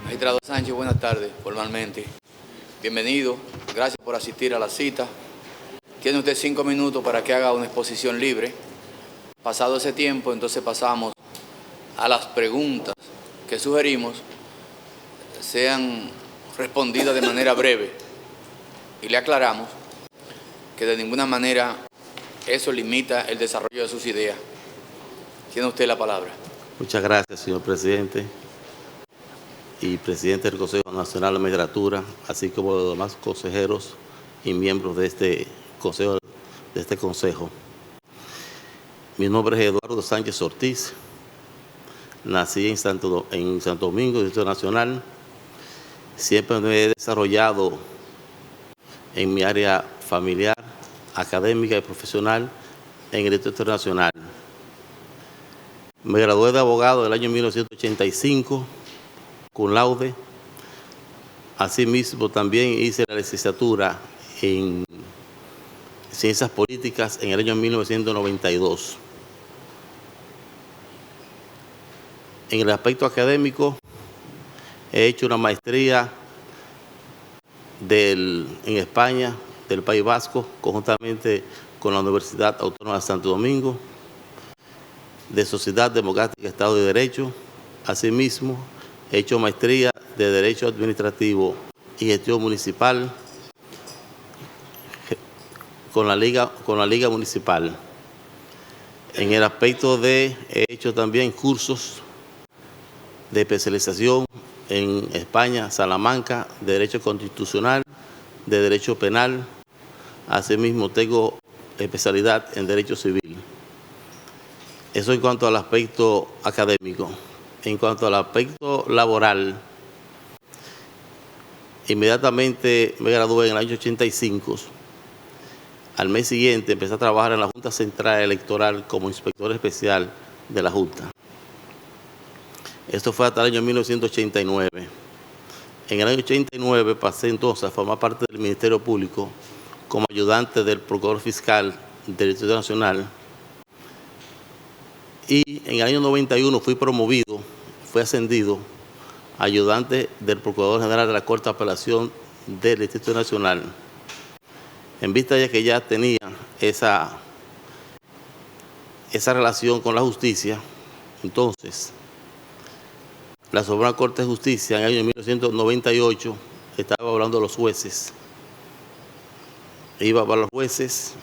Magistrado Sánchez, buenas tardes, formalmente. Bienvenido, gracias por asistir a la cita. Tiene usted 5 minutos para que haga una exposición libre. Pasado ese tiempo, entonces pasamos a las preguntas que sugerimos sean respondidas de manera breve. Y le aclaramos que de ninguna manera eso limita el desarrollo de sus ideas. Tiene usted la palabra. Muchas gracias, señor presidente y presidente del Consejo Nacional de Magistratura, así como los demás consejeros y miembros de este consejo. Mi nombre es Eduardo Sánchez Ortiz. Nací en Santo Domingo, Distrito Nacional. Siempre me he desarrollado en mi área familiar, académica y profesional en el Distrito Nacional. Me gradué de abogado en el año 1985, cum laude. Asimismo, también hice la licenciatura en Ciencias Políticas en el año 1992. En el aspecto académico, he hecho una maestría en España, del País Vasco, conjuntamente con la Universidad Autónoma de Santo Domingo, de Sociedad Democrática Estado de Derecho. Asimismo, he hecho maestría de Derecho Administrativo y Gestión Municipal con la Liga Municipal. En el aspecto he hecho también cursos de especialización en España, Salamanca, de Derecho Constitucional, de Derecho Penal. Asimismo, tengo especialidad en Derecho Civil. Eso en cuanto al aspecto académico. En cuanto al aspecto laboral, inmediatamente me gradué en el año 85. Al mes siguiente empecé a trabajar en la Junta Central Electoral como inspector especial de la Junta. Esto fue hasta el año 1989. En el año 89 pasé entonces a formar parte del Ministerio Público como ayudante del Procurador Fiscal del Distrito Nacional. Y en el año 91 fui ascendido a ayudante del Procurador General de la Corte de Apelación del Distrito Nacional. En vista de que ya tenía esa relación con la justicia, entonces la Suprema Corte de Justicia en el año 1998 estaba hablando de los jueces. Iba para los jueces,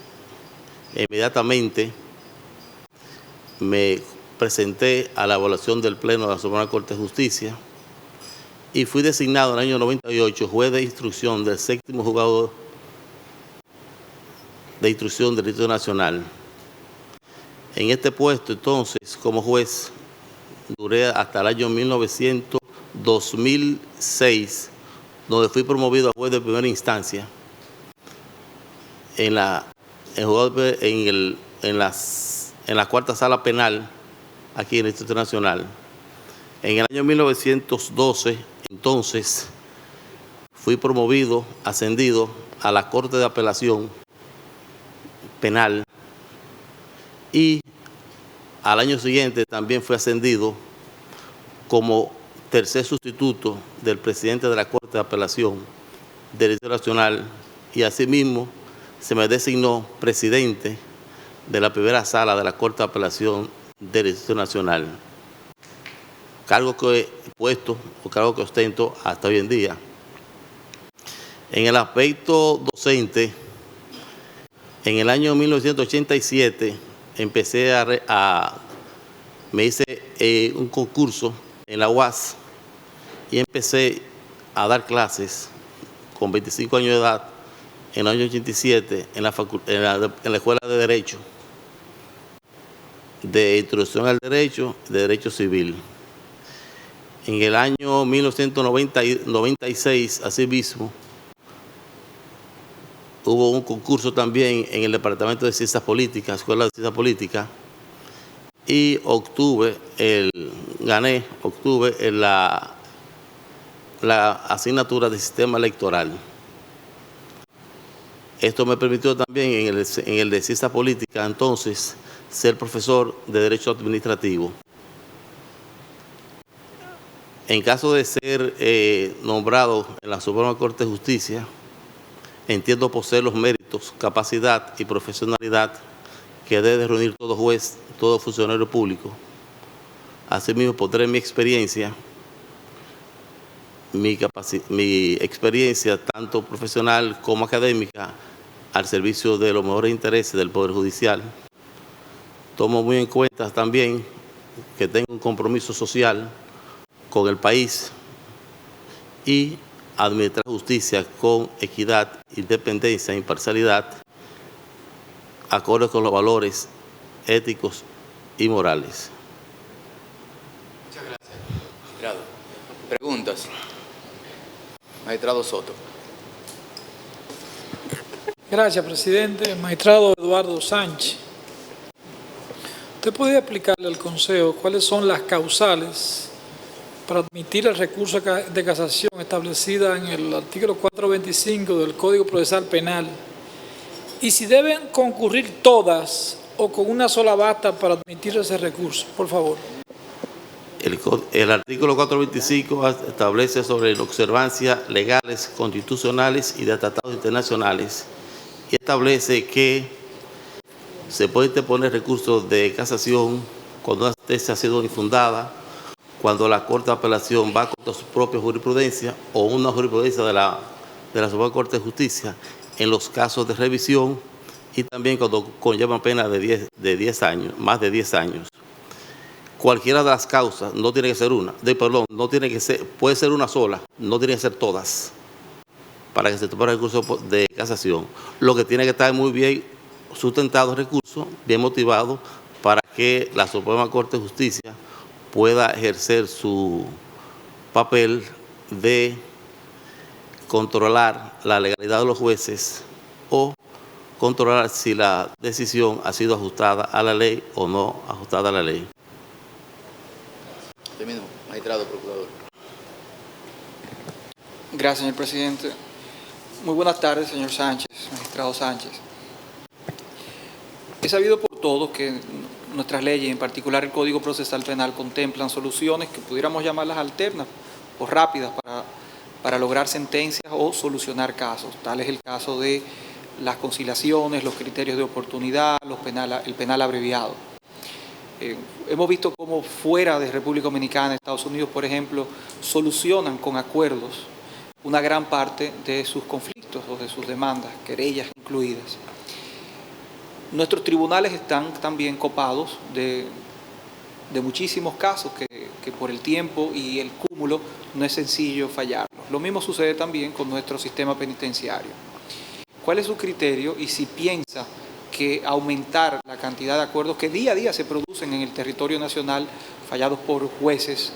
inmediatamente me presenté a la evaluación del Pleno de la Suprema Corte de Justicia y fui designado en el año 98 juez de instrucción del 7º Juzgado de Instrucción del Distrito Nacional. En este puesto, entonces, como juez, duré hasta el año 2006, donde fui promovido a juez de primera instancia en la cuarta sala penal aquí en el Distrito Nacional. En el año 1912, entonces, fui ascendido a la Corte de Apelación Penal y al año siguiente también fui ascendido como tercer sustituto del presidente de la Corte de Apelación del Distrito Nacional y asimismo se me designó presidente de la primera sala de la Corte de Apelación del Distrito Nacional. Cargo que he puesto o cargo que ostento hasta hoy en día. En el aspecto docente, en el año 1987 me hice un concurso en la UAS y empecé a dar clases con 25 años de edad en el año 87 en la Escuela de Derecho, de Introducción al Derecho, de Derecho Civil. En el año 1996, asimismo, hubo un concurso también en el Departamento de Ciencias Políticas, Escuela de Ciencias Políticas, y gané la asignatura de Sistema Electoral. Esto me permitió también en el de Ciencias Políticas, entonces, ser profesor de Derecho Administrativo. En caso de ser nombrado en la Suprema Corte de Justicia, entiendo poseer los méritos, capacidad y profesionalidad que debe reunir todo juez, todo funcionario público. Asimismo, pondré mi experiencia, mi experiencia tanto profesional como académica al servicio de los mejores intereses del Poder Judicial. Tomo muy en cuenta también que tengo un compromiso social con el país y administrar justicia con equidad, independencia e imparcialidad, acorde con los valores éticos y morales. Muchas gracias, magistrado. Preguntas. Magistrado Soto. Gracias, presidente. Magistrado Eduardo Sánchez, ¿usted podría explicarle al Consejo cuáles son las causales para admitir el recurso de casación establecida en el artículo 425 del Código Procesal Penal? Y si deben concurrir todas o con una sola basta para admitir ese recurso, por favor. El artículo 425 establece sobre la observancia legales, constitucionales y de tratados internacionales y establece que se puede interponer recursos de casación cuando una sentencia ha sido infundada, cuando la Corte de Apelación va contra su propia jurisprudencia o una jurisprudencia de la Suprema Corte de Justicia en los casos de revisión y también cuando conllevan pena de 10 años, más de 10 años. Cualquiera de las causas, no tiene que ser una, no tiene que ser, puede ser una sola, no tiene que ser todas, para que se tome el recurso de casación. Lo que tiene que estar muy bien sustentado el recurso, bien motivado, para que la Suprema Corte de Justicia pueda ejercer su papel de controlar la legalidad de los jueces o controlar si la decisión ha sido ajustada a la ley o no ajustada a la ley. Termino, magistrado procurador. Gracias, señor presidente. Muy buenas tardes, señor Sánchez, magistrado Sánchez. Es sabido por todos que nuestras leyes, en particular el Código Procesal Penal, contemplan soluciones que pudiéramos llamarlas alternas o rápidas para lograr sentencias o solucionar casos. Tal es el caso de las conciliaciones, los criterios de oportunidad, el penal abreviado. Hemos visto cómo fuera de República Dominicana, Estados Unidos, por ejemplo, solucionan con acuerdos una gran parte de sus conflictos o de sus demandas, querellas incluidas. Nuestros tribunales están también copados de muchísimos casos que por el tiempo y el cúmulo no es sencillo fallarlos. Lo mismo sucede también con nuestro sistema penitenciario. ¿Cuál es su criterio y si piensa que aumentar la cantidad de acuerdos que día a día se producen en el territorio nacional fallados por jueces,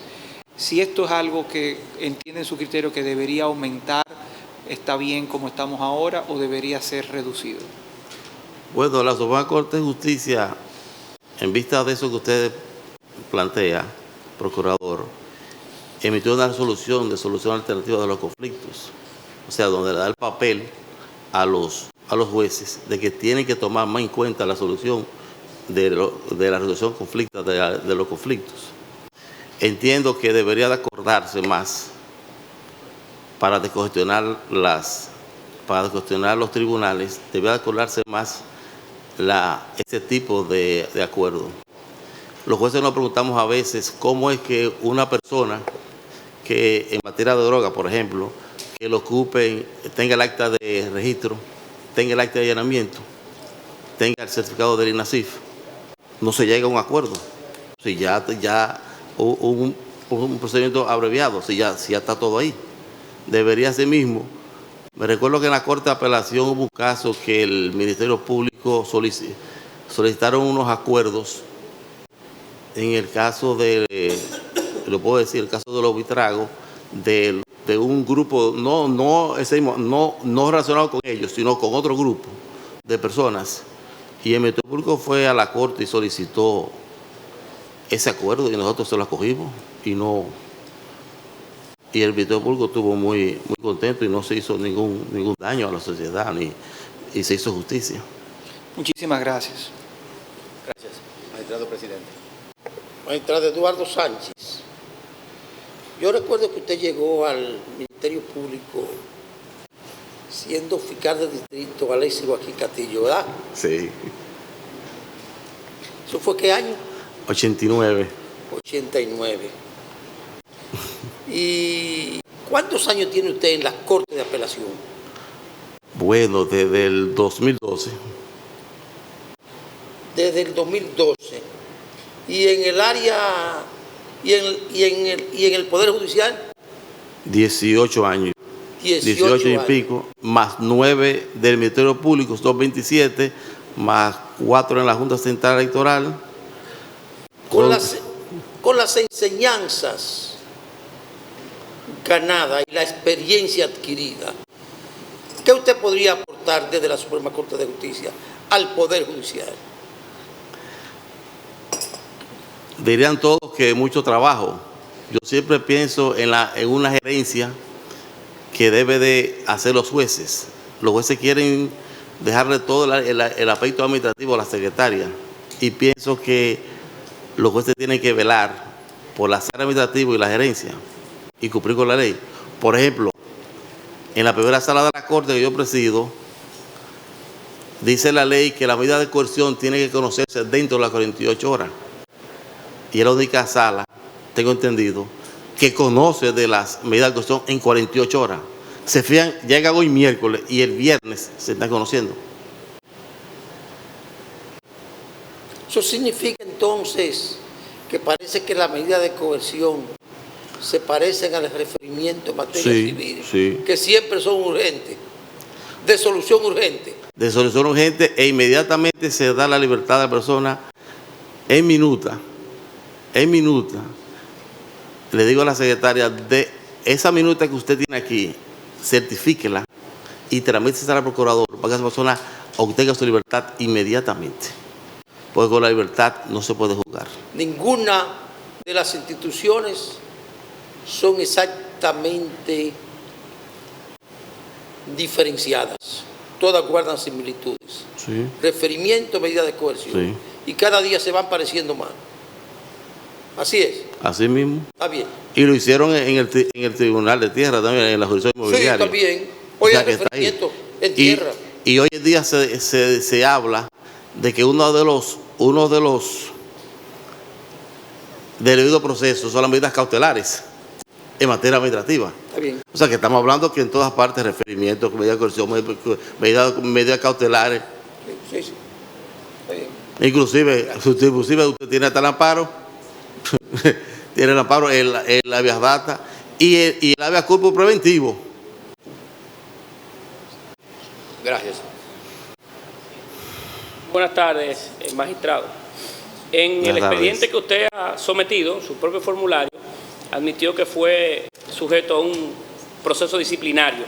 si esto es algo que entiende en su criterio que debería aumentar, está bien como estamos ahora o debería ser reducido? Bueno, la Suprema Corte de Justicia, en vista de eso que usted plantea, procurador, emitió una resolución de solución alternativa de los conflictos, o sea, donde le da el papel a los jueces de que tienen que tomar más en cuenta la solución de la resolución de los conflictos. Entiendo que debería de acordarse más para descongestionar los tribunales, debería de acordarse más ese tipo de acuerdo. Los jueces nos preguntamos a veces cómo es que una persona que en materia de droga, por ejemplo, que lo ocupen, tenga el acta de registro, tenga el acta de allanamiento, tenga el certificado del INASIF, no se llega a un acuerdo. Si ya un procedimiento abreviado, si ya está todo ahí. Debería ser mismo. Me recuerdo que en la Corte de Apelación hubo un caso que el Ministerio Público solicitaron unos acuerdos en el caso lo puedo decir, el caso de los Buitragos, de un grupo, no relacionado con ellos, sino con otro grupo de personas. Y el Ministerio Público fue a la Corte y solicitó ese acuerdo y nosotros se lo acogimos y el Ministerio Público estuvo muy contento y no se hizo ningún daño a la sociedad y se hizo justicia. Muchísimas gracias. Gracias, magistrado presidente. Magistrado Eduardo Sánchez. Yo recuerdo que usted llegó al Ministerio Público siendo fiscal de distrito Alexis Joaquín Castillo, ¿verdad? Sí. ¿Eso fue qué año? 89. 89. ¿Y cuántos años tiene usted en las Cortes de Apelación? Bueno, desde el 2012. Desde el 2012. ¿Y en el área y en el Poder Judicial? 18 años. 18 y años. pico, más 9 del Ministerio Público, son 27, más 4 en la Junta Central Electoral. Con las enseñanzas ganadas y la experiencia adquirida, ¿qué usted podría aportar desde la Suprema Corte de Justicia al Poder Judicial? Dirían todos que mucho trabajo. Yo siempre pienso en una gerencia que debe de hacer los jueces. Los jueces quieren dejarle todo el aspecto administrativo a la secretaria, y pienso que los jueces tienen que velar por la sala administrativa y la gerencia y cumplir con la ley. Por ejemplo, en la primera sala de la Corte que yo presido, dice la ley que la medida de coerción tiene que conocerse dentro de las 48 horas. Y es la única sala, tengo entendido, que conoce de las medidas de coerción en 48 horas. Se fían, llega hoy miércoles y el viernes se están conociendo. Eso significa entonces que parece que las medidas de coerción se parecen al referimiento en materia civil, sí, que siempre son urgentes, de solución urgente. De solución urgente, e inmediatamente se da la libertad de la persona en minuta. En minuta. Le digo a la secretaria, de esa minuta que usted tiene aquí, certifíquela y tramítesela al procurador para que esa persona obtenga su libertad inmediatamente. Porque con la libertad no se puede jugar. Ninguna de las instituciones son exactamente diferenciadas. Todas guardan similitudes. Sí. Referimiento, medida de coerción. Sí. Y cada día se van pareciendo más. Así es. Así mismo. Está bien. Y lo hicieron en el Tribunal de Tierra también, en la jurisdicción inmobiliaria. Sí, también. Hoy hay referimiento en tierra. Y hoy en día se habla de que uno de los debidos procesos son las medidas cautelares en materia administrativa. Está bien. O sea que estamos hablando que en todas partes referimientos, medidas de coerción, medidas cautelares. Sí, sí. Está bien. Inclusive usted tiene hasta el amparo, tiene el amparo, el habeas data y el habeas corpus preventivo. Gracias. Buenas tardes, magistrado. En el expediente que usted ha sometido, su propio formulario, admitió que fue sujeto a un proceso disciplinario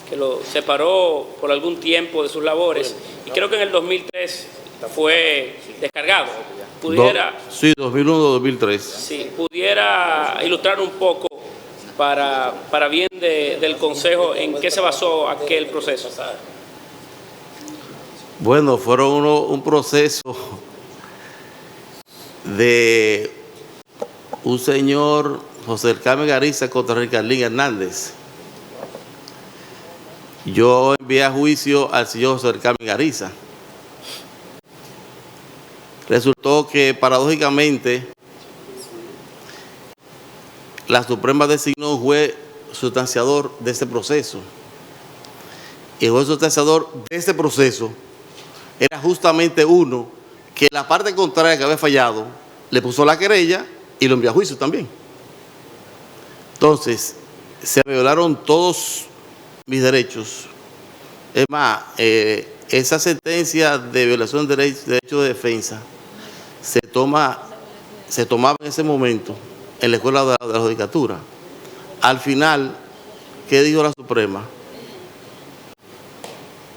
que lo separó por algún tiempo de sus labores, y creo que en el 2003 fue descargado. ¿Pudiera, Sí, 2001-2003. sí, pudiera ilustrar un poco para bien del Consejo en qué se basó aquel proceso? Bueno, fueron un proceso de un señor, José del Carmen Gariza, contra Ricardín Hernández. Yo envié a juicio al señor José del Carmen Gariza. Resultó que, paradójicamente, la Suprema designó un juez sustanciador de ese proceso. Y el juez sustanciador de ese proceso era justamente uno que la parte contraria que había fallado le puso la querella y lo envió a juicio también. Entonces, se violaron todos mis derechos. Es más, esa sentencia de violación de derecho de defensa se tomaba en ese momento en la escuela de la judicatura. Al final, ¿qué dijo la Suprema?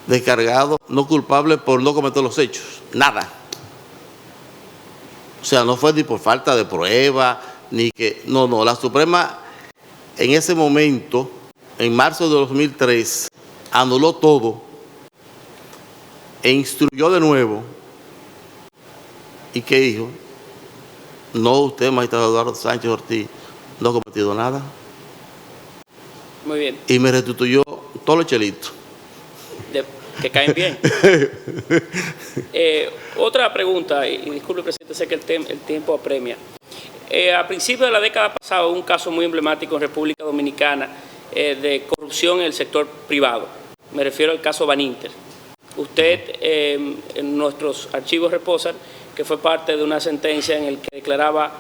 Descargado, no culpable por no cometer los hechos. Nada. O sea, no fue ni por falta de prueba, ni que... No, la Suprema en ese momento, en marzo de 2003, anuló todo e instruyó de nuevo. ¿Y qué dijo? No, usted, magistrado Eduardo Sánchez Ortiz, no ha cometido nada. Muy bien. Y me restituyó todos los chelitos. Que caen bien. Otra pregunta, y disculpe, presidente, sé que el tiempo apremia. A principios de la década pasada hubo un caso muy emblemático en República Dominicana de corrupción en el sector privado. Me refiero al caso Baninter. Usted, en nuestros archivos reposan que fue parte de una sentencia en la que declaraba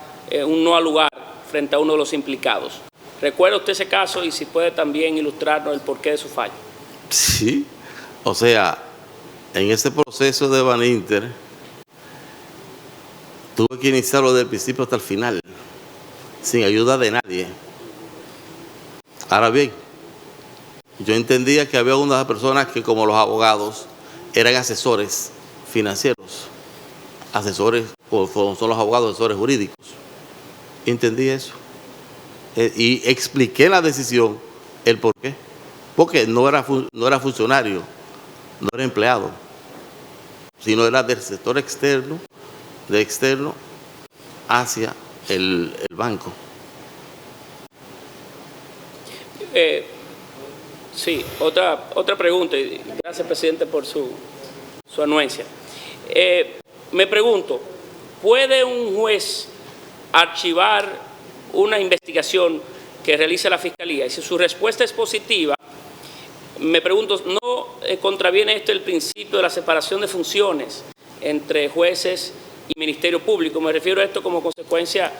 un no al lugar frente a uno de los implicados. ¿Recuerda usted ese caso y si puede también ilustrarnos el porqué de su fallo? Sí, o sea, en ese proceso de Baninter tuve que iniciarlo desde el principio hasta el final, sin ayuda de nadie. Ahora bien, yo entendía que había unas personas que, como los abogados, eran asesores financieros, asesores, o son los abogados, asesores jurídicos. Entendí eso. Y expliqué la decisión, el por qué. Porque no era funcionario, no era empleado, sino era del sector externo, de externo hacia el banco. Sí, otra pregunta, y gracias, presidente, por su anuencia. Me pregunto, ¿puede un juez archivar una investigación que realice la Fiscalía? Y si su respuesta es positiva, me pregunto, ¿no contraviene esto el principio de la separación de funciones entre jueces y Ministerio Público? Me refiero a esto como consecuencia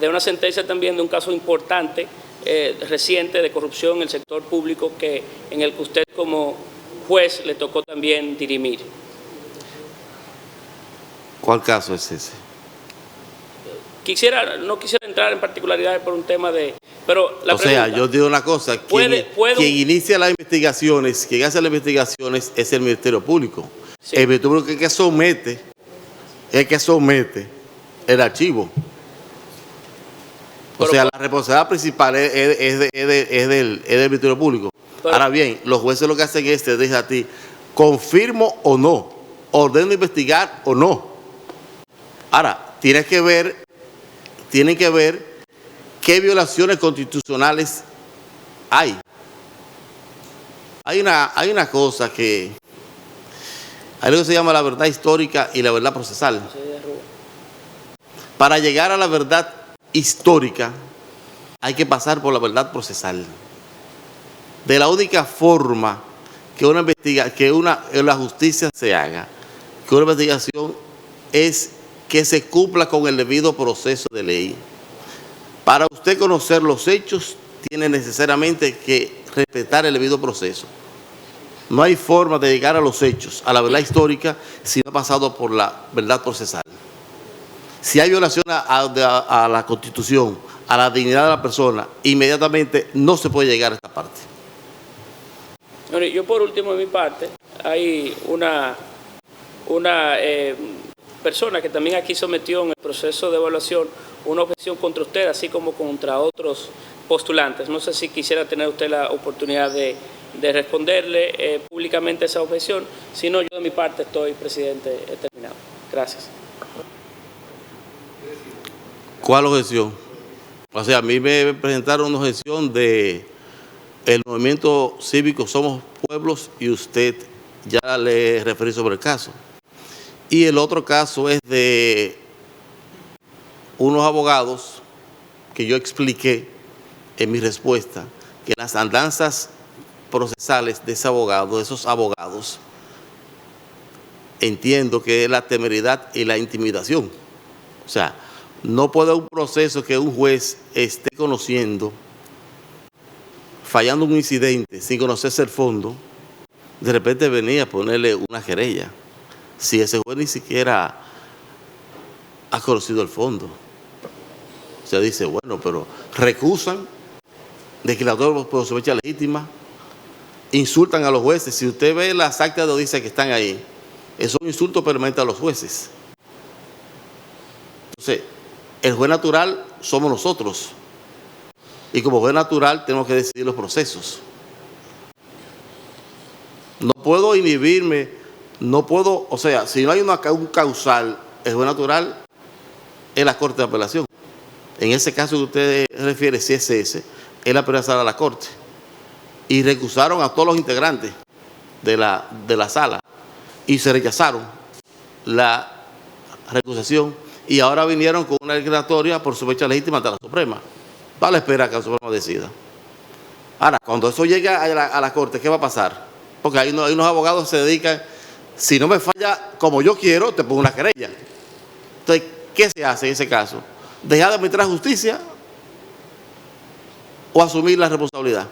de una sentencia también de un caso importante reciente de corrupción en el sector público en el que usted como juez le tocó también dirimir. ¿Cuál caso es ese? No quisiera entrar en particularidades por un tema de... Pero la pregunta, yo digo una cosa, quien inicia las investigaciones, quien hace las investigaciones es el Ministerio Público. Sí. El Ministerio Público es que somete el archivo. O sea, la responsabilidad principal es del Ministerio Público. Ahora bien, los jueces lo que hacen es, te dicen a ti, confirmo o no, ordeno investigar o no. Ahora, tienen que ver qué violaciones constitucionales hay. Hay una cosa hay algo que se llama la verdad histórica y la verdad procesal. Para llegar a la verdad histórica hay que pasar por la verdad procesal. De la única forma que la justicia se haga, que una investigación, es que se cumpla con el debido proceso de ley. Para usted conocer los hechos, tiene necesariamente que respetar el debido proceso. No hay forma de llegar a los hechos, a la verdad histórica, si no ha pasado por la verdad procesal. Si hay violación a la Constitución, a la dignidad de la persona, inmediatamente no se puede llegar a esta parte. Yo por último, de mi parte, hay una persona que también aquí sometió en el proceso de evaluación una objeción contra usted, así como contra otros postulantes. No sé si quisiera tener usted la oportunidad de responderle públicamente esa objeción. Si no, yo de mi parte estoy, presidente, terminado. Gracias. ¿Cuál objeción? O sea, a mí me presentaron una objeción de el movimiento cívico Somos Pueblos y usted ya le referí sobre el caso. Y el otro caso es de unos abogados que yo expliqué en mi respuesta que las andanzas procesales de esos abogados, entiendo que es la temeridad y la intimidación. O sea, no puede un proceso que un juez esté conociendo, fallando un incidente sin conocerse el fondo, de repente venía a ponerle una querella, si ese juez ni siquiera ha conocido el fondo. O sea, dice, bueno, pero recusan declaratoria por sospecha legítima, insultan a los jueces. Si usted ve las actas de audiencia que están ahí, es un insulto permanente a los jueces. Entonces, el juez natural somos nosotros. Y como juez natural tenemos que decidir los procesos. No puedo inhibirme, o sea, si no hay un causal, el juez natural es la Corte de Apelación. En ese caso que usted refiere, si es ese, es la apelación a la Corte. y recusaron a todos los integrantes de la sala y se rechazaron la recusación y ahora vinieron con una declaratoria por sospecha legítima ante la Suprema. Va a la espera que la Suprema decida. Ahora, cuando eso llegue a la Corte, ¿qué va a pasar? Porque hay unos abogados que se dedican, si no me falla como yo quiero, te pongo una querella. Entonces, ¿qué se hace en ese caso? ¿Dejar de administrar justicia o asumir la responsabilidad?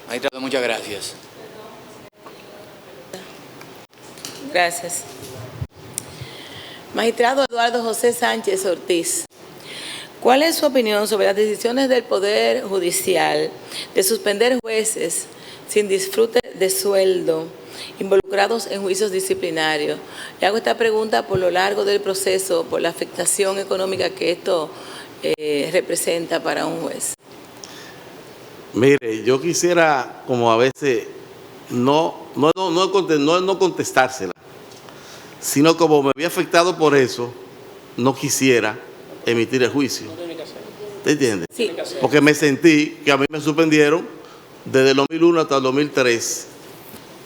Magistrado, muchas gracias. Gracias. Magistrado Eduardo José Sánchez Ortiz, ¿cuál es su opinión sobre las decisiones del Poder Judicial de suspender jueces sin disfrute de sueldo involucrados en juicios disciplinarios? Le hago esta pregunta por lo largo del proceso, por la afectación económica que esto representa para un juez. Mire, yo quisiera, como a veces, no contestársela, sino como me había afectado por eso, no quisiera emitir el juicio. ¿Te entiendes? Sí. Porque me sentí que a mí me suspendieron desde el 2001 hasta el 2003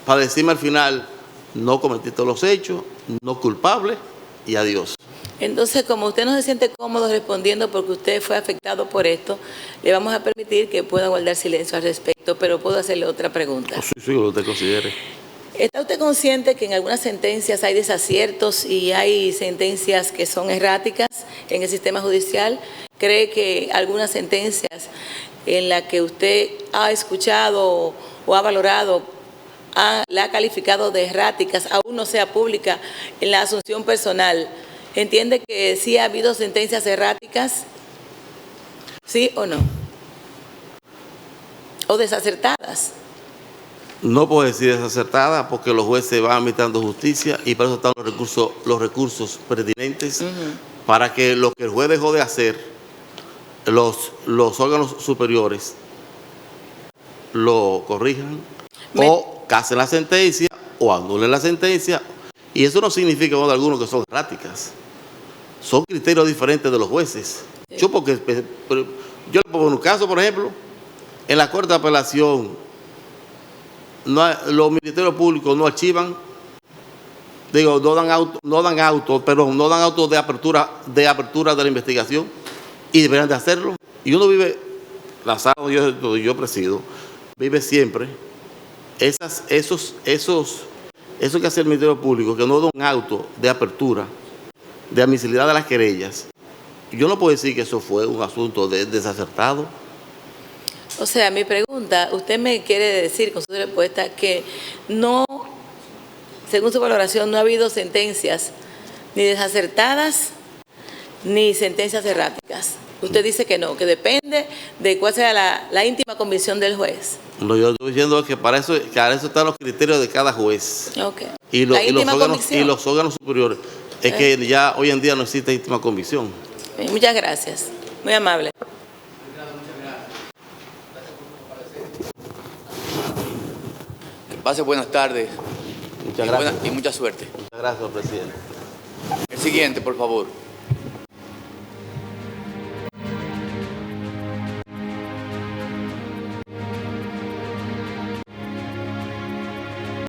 para decirme al final, no cometiste los hechos, no culpable y adiós. Entonces, como usted no se siente cómodo respondiendo porque usted fue afectado por esto, le vamos a permitir que pueda guardar silencio al respecto, pero puedo hacerle otra pregunta. Sí, lo que usted considere. ¿Está usted consciente que en algunas sentencias hay desaciertos y hay sentencias que son erráticas en el sistema judicial? ¿Cree que algunas sentencias en las que usted ha escuchado o ha valorado, la ha calificado de erráticas, aún no sea pública en la asunción personal, entiende que sí ha habido sentencias erráticas? ¿Sí o no? ¿O desacertadas? No puedo decir desacertada porque los jueces van administrando justicia y para eso están los recursos pertinentes para que lo que el juez dejó de hacer, los órganos superiores lo corrijan o casen la sentencia o anulen la sentencia. Y eso no significa, de algunos, que son erráticas. Son criterios diferentes de los jueces. Sí. Yo le pongo un caso, por ejemplo, en la Corte de Apelación, los ministerios públicos no archivan, no dan auto de apertura de la investigación y deberían de hacerlo. Y uno vive, la sala donde yo presido, vive siempre eso que hace el Ministerio Público, que no da un auto de apertura de admisibilidad de las querellas. Yo no puedo decir que eso fue un asunto desacertado. O sea, mi pregunta, usted me quiere decir con su respuesta que no, según su valoración, no ha habido sentencias ni desacertadas ni sentencias erráticas. Usted dice que no, que depende de cuál sea la íntima convicción del juez. Lo yo estoy diciendo es que para eso están los criterios de cada juez. Okay. Y los órganos superiores. Es que ya hoy en día no existe íntima convicción. Muchas gracias. Muy amable. Que pase buenas tardes. Muchas gracias. Y mucha suerte. Muchas gracias, presidente. El siguiente, por favor.